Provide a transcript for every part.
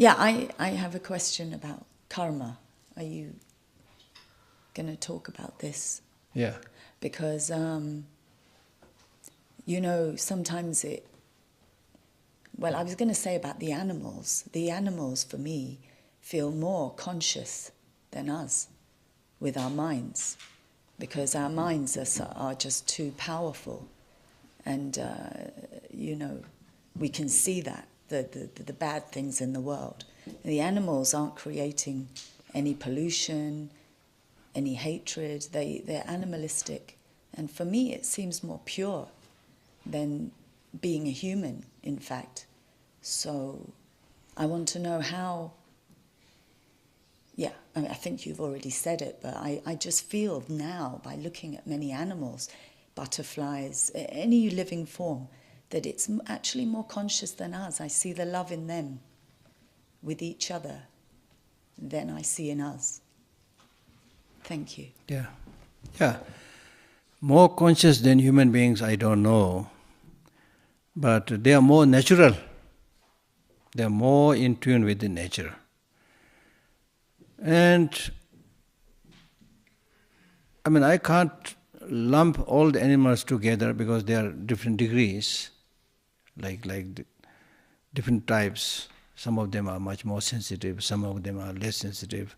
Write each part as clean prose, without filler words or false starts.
Yeah, I have a question about karma. Are you going to talk about this? Yeah. Because, sometimes I was going to say about the animals. The animals, for me, feel more conscious than us with our minds, because our minds are just too powerful. And, we can see that, the bad things in the world. The animals aren't creating any pollution, any hatred. They're animalistic. And for me, it seems more pure than being a human, in fact. So I want to know how... Yeah, I think you've already said it, but I just feel now, by looking at many animals, butterflies, any living form, that it's actually more conscious than us. I see the love in them with each other than I see in us. Thank you. Yeah. Yeah. More conscious than human beings, I don't know. But they are more natural. They are more in tune with the nature. And I can't lump all the animals together because they are different degrees, like different types. Some of them are much more sensitive, some of them are less sensitive.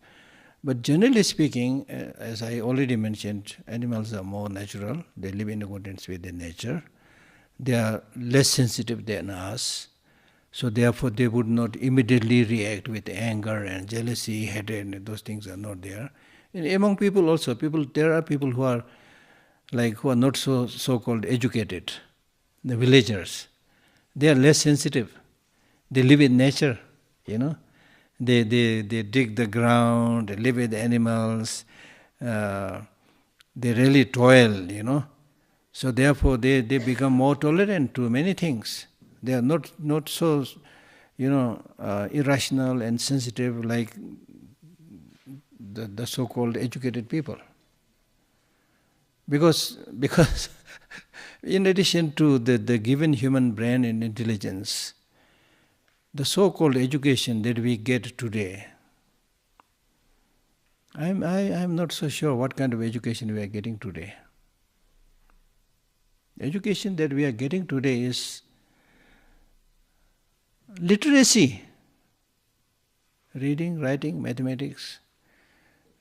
But generally speaking, as I already mentioned, animals are more natural. They live in accordance with the nature. They are less sensitive than us. So therefore they would not immediately react with anger and jealousy, hatred, and those things are not there. And among people also, there are people who are not so-called educated, the villagers. They are less sensitive. They live in nature, They dig the ground, they live with the animals, they really toil, So therefore they become more tolerant to many things. They are not so, irrational and sensitive like the so-called educated people. Because in addition to the given human brain and intelligence, the so-called education that we get today, I'm not so sure what kind of education we are getting today. The education that we are getting today is literacy, reading, writing, mathematics,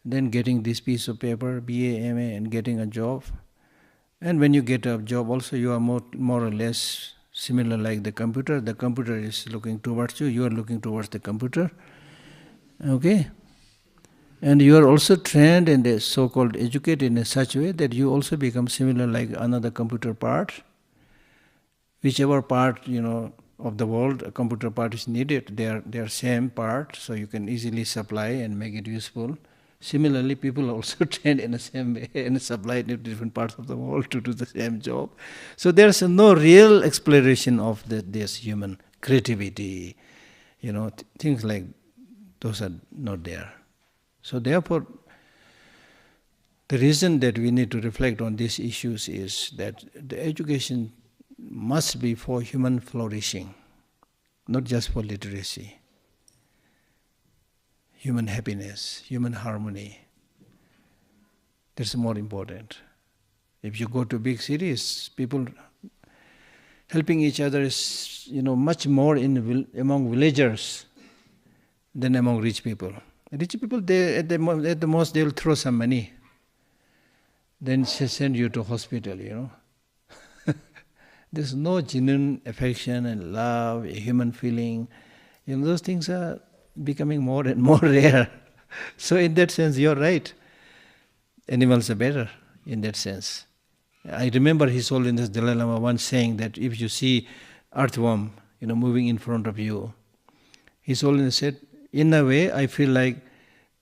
then getting this piece of paper, BA, MA, and getting a job. And when you get a job also, you are more or less similar like the computer. The computer is looking towards you, you are looking towards the computer. Okay? And you are also trained and so-called educated in such a way that you also become similar like another computer part. Whichever part, of the world a computer part is needed, they are same part, so you can easily supply and make it useful. Similarly, people are also trained in the same way and supplied in different parts of the world to do the same job. So there's no real exploration of this human creativity, things like those are not there. So therefore, the reason that we need to reflect on these issues is that the education must be for human flourishing, not just for literacy. Human happiness, human harmony. That's more important. If you go to big cities, people helping each other is, much more among villagers than among rich people. Rich people, at the most, they will throw some money, then send you to hospital, There's no genuine affection and love, a human feeling. Those things are becoming more and more rare. So in that sense, you're right. Animals are better in that sense. I remember His Holiness Dalai Lama once saying that if you see earthworm, moving in front of you, His Holiness said, in a way, I feel like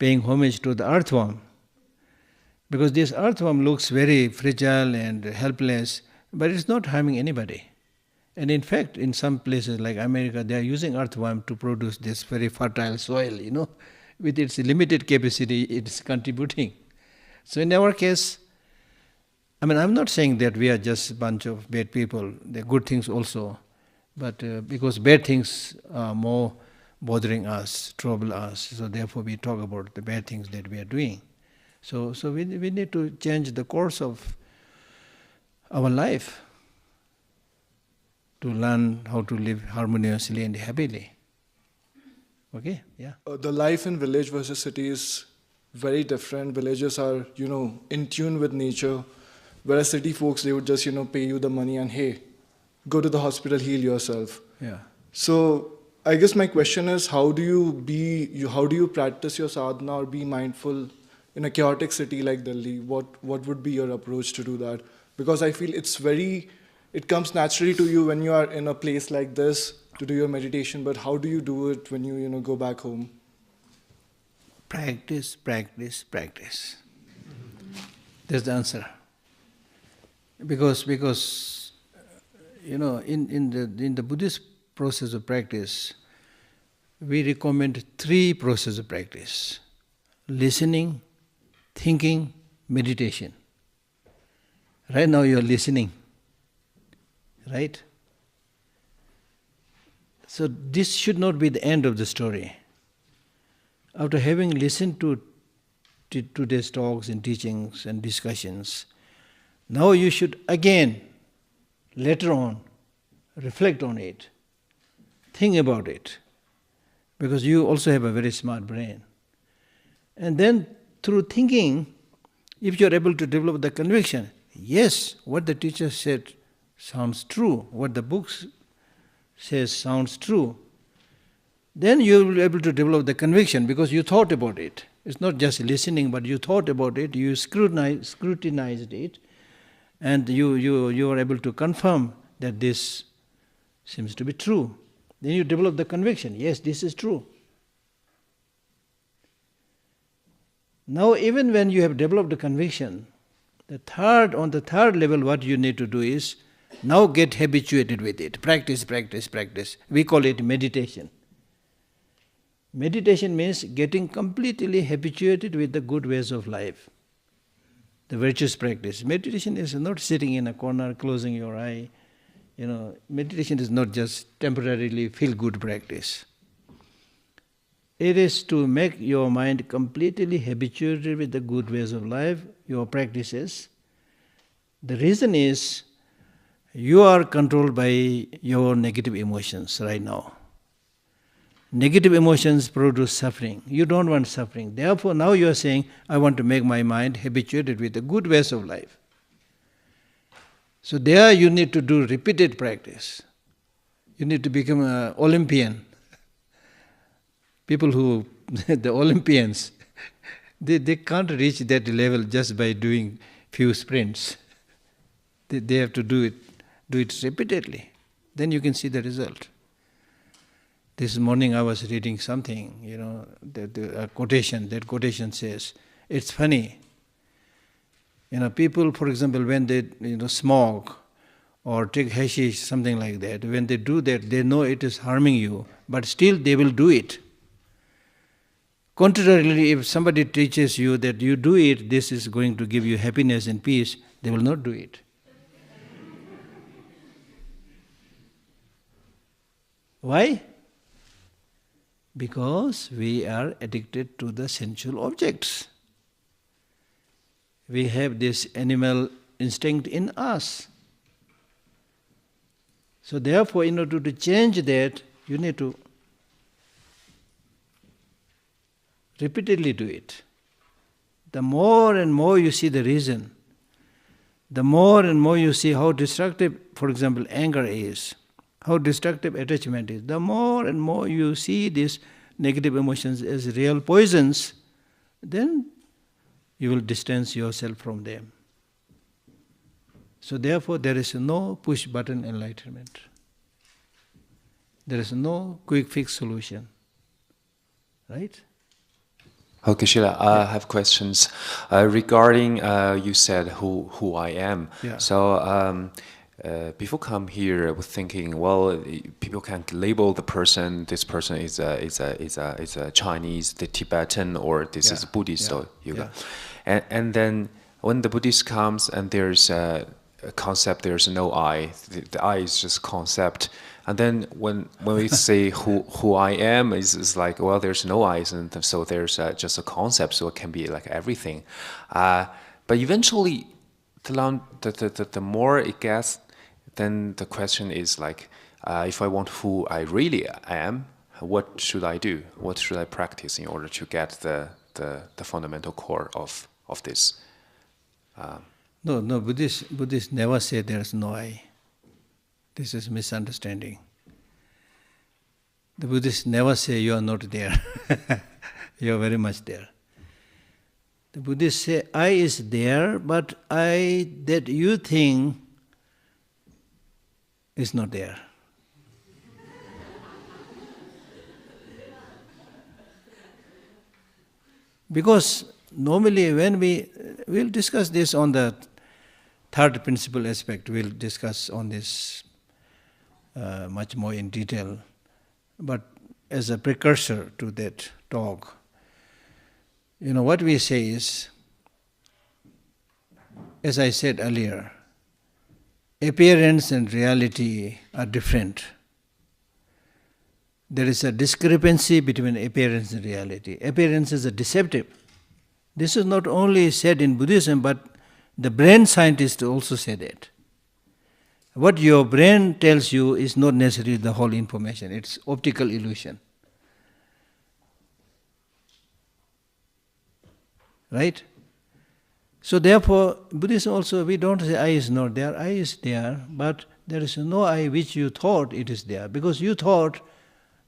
paying homage to the earthworm. Because this earthworm looks very fragile and helpless, but it's not harming anybody. And in fact, in some places like America, they are using earthworm to produce this very fertile soil, With its limited capacity, it's contributing. So in our case, I'm not saying that we are just a bunch of bad people. There are good things also. But because bad things are more bothering us, trouble us. So therefore we talk about the bad things that we are doing. So we need to change the course of our life to learn how to live harmoniously and happily. Okay? Yeah. The life in village versus city is very different. Villages are, in tune with nature, whereas city folks, they would just, pay you the money and, hey, go to the hospital, heal yourself. Yeah. So I guess my question is, how do you practice your sadhana or be mindful in a chaotic city like Delhi? What would be your approach to do that? Because I feel it comes naturally to you when you are in a place like this to do your meditation, but how do you do it when you go back home? Practice, practice, practice. That's the answer. Because in the Buddhist process of practice, we recommend 3 processes of practice: listening, thinking, meditation. Right now you are listening, right? So this should not be the end of the story. After having listened to today's talks and teachings and discussions, now you should again, later on, reflect on it, think about it, because you also have a very smart brain. And then through thinking, if you are able to develop the conviction, yes, what the teacher said sounds true, what the books says sounds true, then you will be able to develop the conviction because you thought about it. It's not just listening, but you thought about it, you scrutinized it, and you are able to confirm that this seems to be true. Then you develop the conviction, yes, this is true. Now even when you have developed the conviction, on the third level what you need to do is, now get habituated with it. Practice, practice, practice. We call it meditation. Meditation means getting completely habituated with the good ways of life, the virtuous practice. Meditation is not sitting in a corner, closing your eye. Meditation is not just temporarily feel-good practice. It is to make your mind completely habituated with the good ways of life, your practices. The reason is, you are controlled by your negative emotions right now. Negative emotions produce suffering. You don't want suffering. Therefore, now you are saying, I want to make my mind habituated with the good ways of life. So there you need to do repeated practice. You need to become an Olympian. People who, the Olympians, they can't reach that level just by doing few sprints. They have to do it repeatedly. Then you can see the result. This morning I was reading something, a quotation. That quotation says, it's funny. People, for example, when they smoke or take hashish, something like that, when they do that, they know it is harming you, but still they will do it. Contrarily, if somebody teaches you that you do it, this is going to give you happiness and peace, they will not do it. Why? Because we are addicted to the sensual objects. We have this animal instinct in us. So therefore, in order to change that, you need to repeatedly do it. The more and more you see the reason, the more and more you see how destructive, for example, anger is, how destructive attachment is, the more and more you see these negative emotions as real poisons, then you will distance yourself from them. So therefore there is no push-button enlightenment. There is no quick fix solution. Right? Okay, Sheila, I have questions regarding you said who I am. Yeah. So before come here, I was thinking, well, people can label the person. This person is a Chinese, the Tibetan, or this is Buddhist or yoga. Yeah. And then when the Buddhist comes and there's a concept, there's no I. The I is just concept. And then when we say who I am, is like, well, there's no I, and so there's just a concept, so it can be like everything. But eventually, the more it gets, then the question is like, if I want who I really am, what should I do? What should I practice in order to get the fundamental core of this? No, Buddhists never say there's no I. This is misunderstanding. The Buddhists never say you are not there. You are very much there. The Buddhists say I is there, but I that you think is not there. Because normally when we'll discuss this on the third principle aspect, we'll discuss on this much more in detail. But as a precursor to that talk, what we say is, as I said earlier, appearance and reality are different. There is a discrepancy between appearance and reality. Appearance is a deceptive. This is not only said in Buddhism, but the brain scientists also say that. What your brain tells you is not necessarily the whole information. It's optical illusion. Right? So therefore, Buddhism also, we don't say I is not there. I is there, but there is no I which you thought it is there. Because you thought,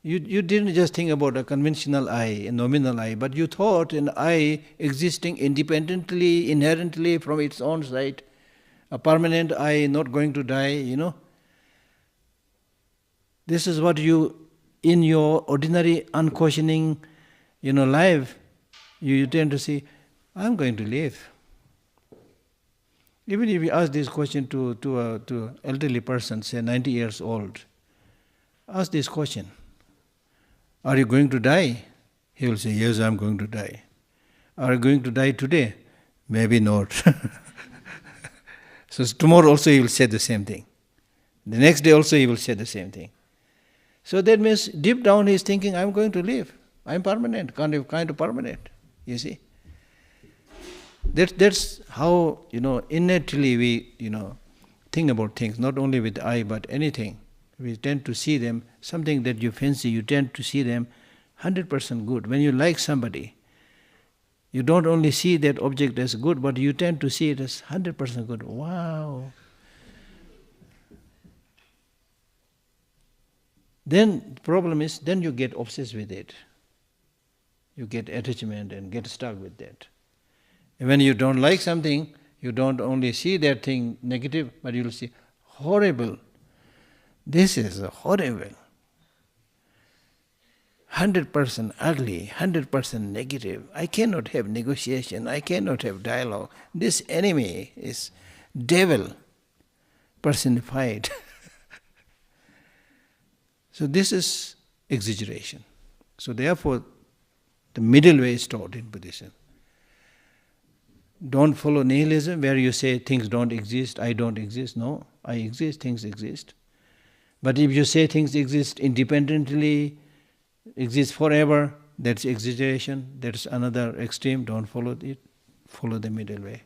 you didn't just think about a conventional I, a nominal I, but you thought an I existing independently, inherently from its own side, a permanent I, not going to die, This is what you, in your ordinary unquestioning, life, you tend to see, I'm going to live. Even if you ask this question to an elderly person, say 90 years old, ask this question. Are you going to die? He will say, yes, I'm going to die. Are you going to die today? Maybe not. So tomorrow also he will say the same thing. The next day also he will say the same thing. So that means deep down he is thinking, I'm going to live. I'm permanent, kind of permanent. You see? That's how, innately we, think about things, not only with I, but anything. We tend to see them, something that you fancy, you tend to see them 100% good. When you like somebody, you don't only see that object as good, but you tend to see it as 100% good. Wow! Then the problem is, then you get obsessed with it. You get attachment and get stuck with that. And when you don't like something, you don't only see that thing negative, but you'll see horrible. This is horrible. 100% ugly, 100% negative. I cannot have negotiation, I cannot have dialogue. This enemy is devil personified. So this is exaggeration. So therefore, the middle way is taught in Buddhism. Don't follow nihilism where you say things don't exist, I don't exist. No, I exist, things exist. But if you say things exist independently, exist forever, that's exaggeration, that's another extreme, don't follow it, follow the middle way.